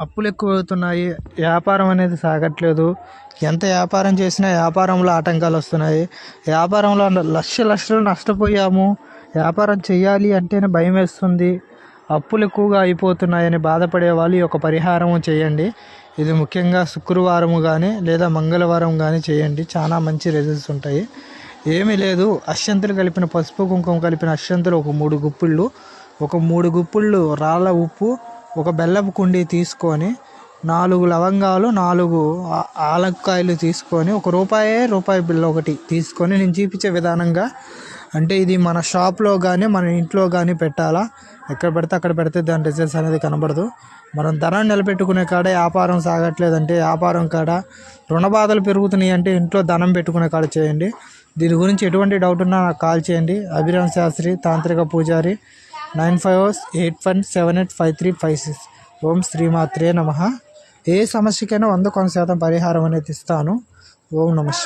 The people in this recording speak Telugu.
అప్పులు ఎక్కువ అవుతున్నాయి. వ్యాపారం అనేది సాగట్లేదు. ఎంత వ్యాపారం చేసినా వ్యాపారంలో ఆటంకాలు వస్తున్నాయి. వ్యాపారంలో లక్షలు నష్టపోయాము. వ్యాపారం చేయాలి అంటేనే భయం వేస్తుంది. అప్పులు ఎక్కువగా అయిపోతున్నాయని బాధపడే వాళ్ళు ఈ యొక్క పరిహారం చేయండి. ఇది ముఖ్యంగా శుక్రవారం కానీ లేదా మంగళవారం కానీ చేయండి. చాలా మంచి రిజల్ట్స్ ఉంటాయి. ఏమీ లేదు, అక్షంతలు కలిపిన పసుపు కుంకుమ కలిపిన అక్షంతలు ఒక 3 గుప్పిళ్ళు రాళ్ళ ఉప్పు, ఒక బెల్లపు కుండి తీసుకొని 4 లవంగాలు, 4 ఆలక్కాయలు తీసుకొని రూపాయి బిల్ల ఒకటి తీసుకొని నేను చూపించే విధానంగా, అంటే ఇది మన షాప్లో కానీ మన ఇంట్లో కానీ పెట్టాలా. ఎక్కడ పెడితే అక్కడ పెడితే దాని రిజల్ట్స్ అనేది కనబడదు. మనం ధనాన్ని నిలబెట్టుకునే కాడ వ్యాపారం సాగట్లేదంటే వ్యాపారం కాడ, రుణ బాధలు పెరుగుతున్నాయి అంటే ఇంట్లో ధనం పెట్టుకునే కాడ చేయండి. దీని గురించి ఎటువంటి డౌట్ ఉన్నా నాకు కాల్ చేయండి. అభిరామ్ శాస్త్రి, తాంత్రిక పూజారి, 9581785356. ఓం శ్రీమాత్రే నమః. ఏ సమస్యకైనా 100% పరిహారం అనేది ఇస్తాను. ఓం నమః.